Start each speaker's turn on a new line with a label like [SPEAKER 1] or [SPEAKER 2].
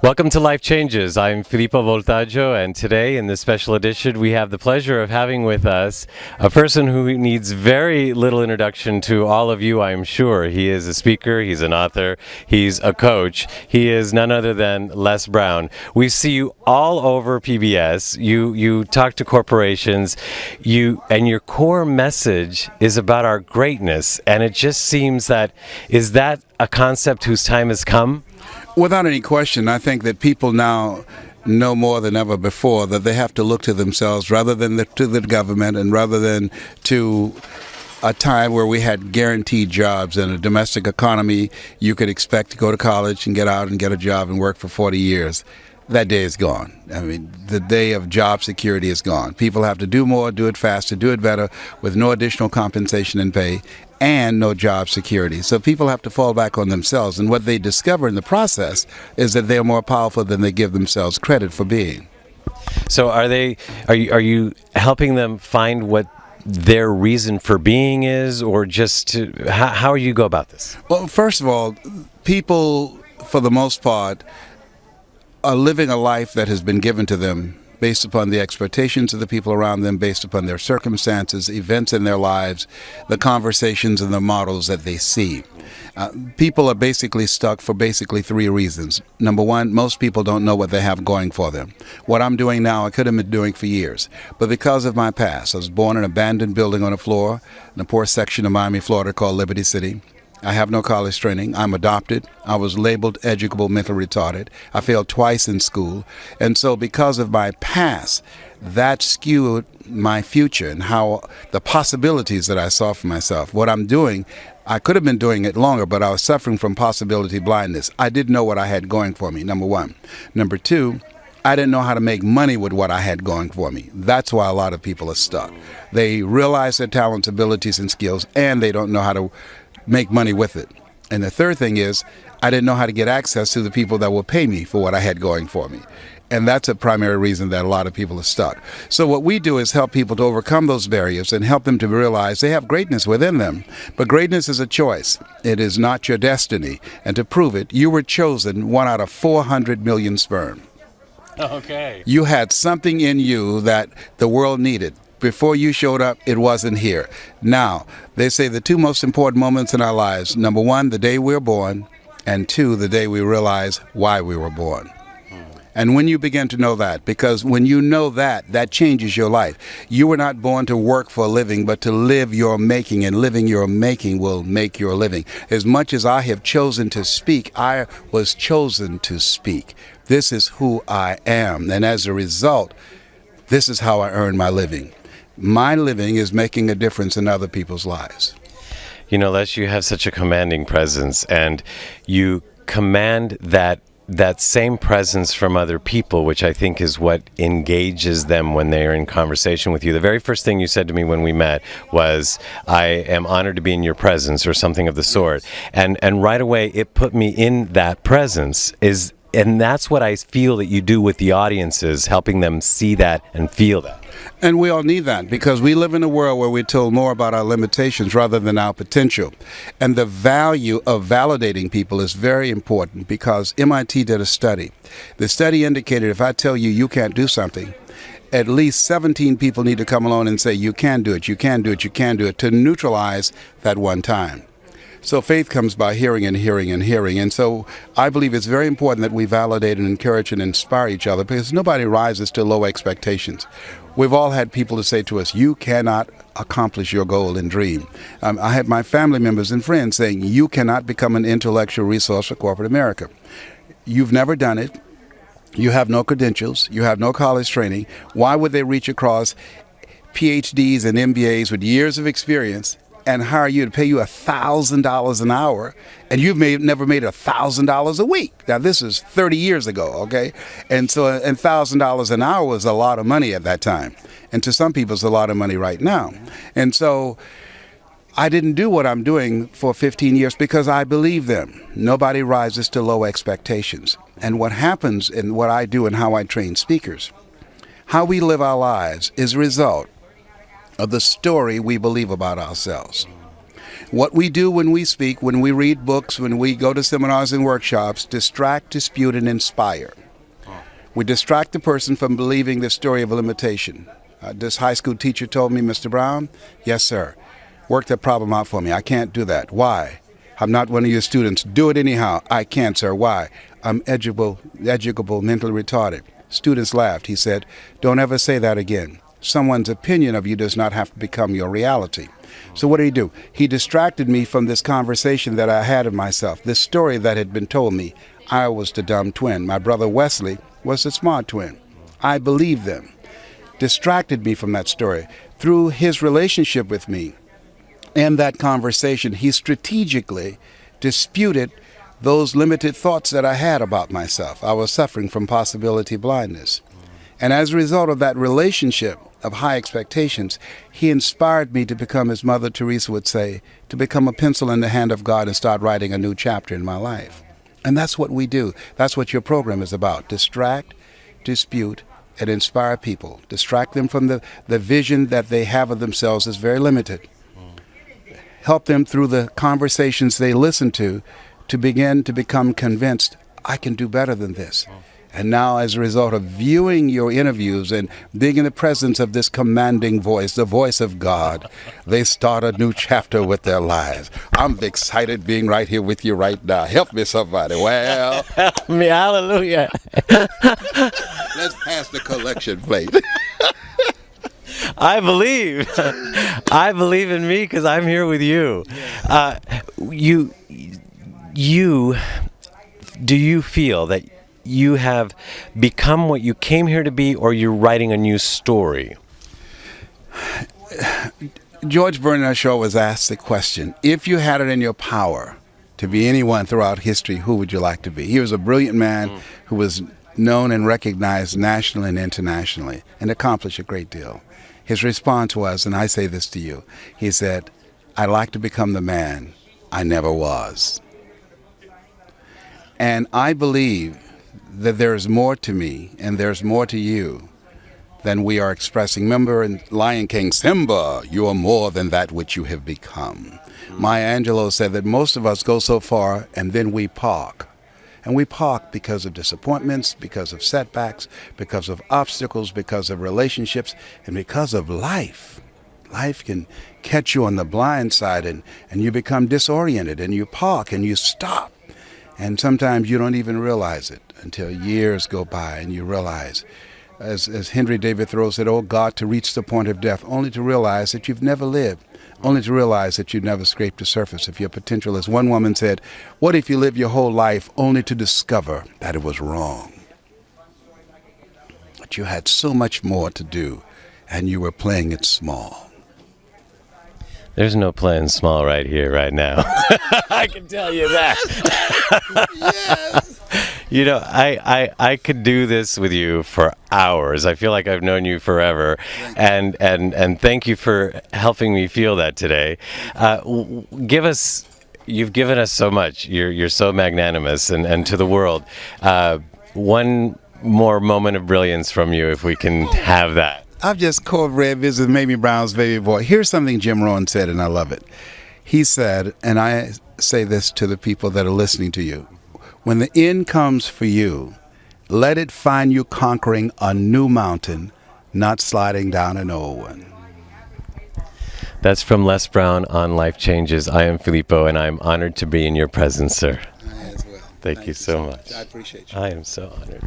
[SPEAKER 1] Welcome to Life Changes. I'm Filippo Voltaggio, and today in this special edition, we have the pleasure of having with us a person who needs very little introduction to all of you, I'm sure. He is a speaker, he's an author, he's a coach. He is none other than Les Brown. We see you all over PBS. You talk to corporations, and your core message is about our greatness, and it just seems that, is that a concept whose time has come?
[SPEAKER 2] Without any question, I think that people now know more than ever before that they have to look to themselves rather than to the government, and rather than to a time where we had guaranteed jobs and a domestic economy. You could expect to go to college and get out and get a job and work for 40 years. That day is gone. I mean, the day of job security is gone. People have to do more, do it faster, do it better, with no additional compensation and pay, and no job security. So people have to fall back on themselves. And what they discover in the process is that they're more powerful than they give themselves credit for being.
[SPEAKER 1] So are you helping them find what their reason for being is, or just how do you go about this?
[SPEAKER 2] Well, first of all, people, for the most part, are living a life that has been given to them based upon the expectations of the people around them, based upon their circumstances, events in their lives, the conversations and the models that they see. People are basically stuck for basically three reasons. Number one, most people don't know what they have going for them. What I'm doing now, I could have been doing for years. But because of my past, I was born in an abandoned building on a floor in a poor section of Miami, Florida called Liberty City. I have no college training. I'm adopted. I was labeled educable mentally retarded. I failed twice in school. And so because of my past, that skewed my future and how the possibilities that I saw for myself. What I'm doing, I could have been doing it longer, but I was suffering from possibility blindness. I didn't know what I had going for me, number one. Number two, I didn't know how to make money with what I had going for me. That's why a lot of people are stuck. They realize their talents, abilities, and skills, and they don't know how to make money with it. And the third thing is, I didn't know how to get access to the people that will pay me for what I had going for me. And that's a primary reason that a lot of people are stuck. So what we do is help people to overcome those barriers and help them to realize they have greatness within them. But greatness is a choice. It is not your destiny. And to prove it, you were chosen 1 out of 400 million sperm.
[SPEAKER 1] Okay.
[SPEAKER 2] You had something in you that the world needed. Before you showed up, it wasn't here. Now, they say the two most important moments in our lives, number one, the day we were born, and two, the day we realize why we were born. And when you begin to know that, because when you know that, that changes your life. You were not born to work for a living, but to live your making, and living your making will make your living. As much as I have chosen to speak, I was chosen to speak. This is who I am, and as a result, this is how I earn my living. My living is making a difference in other people's lives.
[SPEAKER 1] You know, Les, you have such a commanding presence, and you command that same presence from other people, which I think is what engages them when they are in conversation with you. The very first thing you said to me when we met was, I am honored to be in your presence, or something of the sort. And right away, it put me in that presence. And that's what I feel that you do with the audiences, helping them see that and feel that.
[SPEAKER 2] And we all need that, because we live in a world where we're told more about our limitations rather than our potential. And the value of validating people is very important, because MIT did a study. The study indicated if I tell you you can't do something, at least 17 people need to come along and say you can do it, you can do it, you can do it, to neutralize that one time. So faith comes by hearing and hearing and hearing. And so I believe it's very important that we validate and encourage and inspire each other, because nobody rises to low expectations. We've all had people to say to us, you cannot accomplish your goal and dream. I had my family members and friends saying, you cannot become an intellectual resource for corporate America. You've never done it. You have no credentials. You have no college training. Why would they reach across PhDs and MBAs with years of experience and hire you to pay you $1,000 an hour, and you've never made $1,000 a week? Now, this is 30 years ago, okay? And so, and $1,000 an hour was a lot of money at that time. And to some people, it's a lot of money right now. And so I didn't do what I'm doing for 15 years because I believe them. Nobody rises to low expectations. And what happens in what I do and how I train speakers, how we live our lives is a result of the story we believe about ourselves. What we do when we speak, when we read books, when we go to seminars and workshops, distract, dispute, and inspire. We distract the person from believing the story of a limitation. This high school teacher told me, Mr. Brown, yes, sir, work that problem out for me. I can't do that. Why? I'm not one of your students. Do it anyhow. I can't, sir. Why? I'm educable, mentally retarded. Students laughed. He said, don't ever say that again. Someone's opinion of you does not have to become your reality. So what did he do? He distracted me from this conversation that I had of myself, this story that had been told me. I was the dumb twin. My brother Wesley was the smart twin. I believed them. Distracted me from that story. Through his relationship with me and that conversation, he strategically disputed those limited thoughts that I had about myself. I was suffering from possibility blindness. And as a result of that relationship of high expectations, he inspired me to become, as Mother Teresa would say, to become a pencil in the hand of God and start writing a new chapter in my life. And that's what we do. That's what your program is about. Distract, dispute, and inspire people. Distract them from the vision that they have of themselves is very limited. Help them through the conversations they listen to begin to become convinced, I can do better than this. And now, as a result of viewing your interviews and being in the presence of this commanding voice, the voice of God, they start a new chapter with their lives. I'm excited being right here with you right now. Help me, somebody. Well,
[SPEAKER 1] Help me, hallelujah.
[SPEAKER 2] let's pass the collection plate.
[SPEAKER 1] I believe. I believe in me because I'm here with you. Do you feel that you have become what you came here to be, or you're writing a new story?
[SPEAKER 2] George Bernard Shaw was asked the question, if you had it in your power to be anyone throughout history, who would you like to be? He was a brilliant man who was known and recognized nationally and internationally and accomplished a great deal. His response was, and I say this to you, he said, I'd like to become the man I never was. And I believe that there is more to me and there's more to you than we are expressing. Remember in Lion King, Simba, you are more than that which you have become. Maya Angelou said that most of us go so far and then we park. And we park because of disappointments, because of setbacks, because of obstacles, because of relationships, and because of life. Life can catch you on the blind side and you become disoriented and you park and you stop. And sometimes you don't even realize it until years go by and you realize, as Henry David Thoreau said, oh God, to reach the point of death, only to realize that you've never lived, only to realize that you've never scraped the surface of your potential. As one woman said, what if you live your whole life only to discover that it was wrong? That you had so much more to do and you were playing it small.
[SPEAKER 1] There's no playing small right here, right now. I can tell you that.
[SPEAKER 2] Yes.
[SPEAKER 1] You know, I could do this with you for hours. I feel like I've known you forever, and thank you for helping me feel that today. You've given us so much. You're so magnanimous, and to the world. One more moment of brilliance from you, if we can have that.
[SPEAKER 2] I've just called Red Visit Mamie Brown's baby boy. Here's something Jim Rohn said, and I love it. He said, and I say this to the people that are listening to you, when the end comes for you, let it find you conquering a new mountain, not sliding down an old one.
[SPEAKER 1] That's from Les Brown on Life Changes. I am Filippo, and I'm honored to be in your presence, sir.
[SPEAKER 2] I as well.
[SPEAKER 1] Thank you so much.
[SPEAKER 2] I appreciate you.
[SPEAKER 1] I am so honored.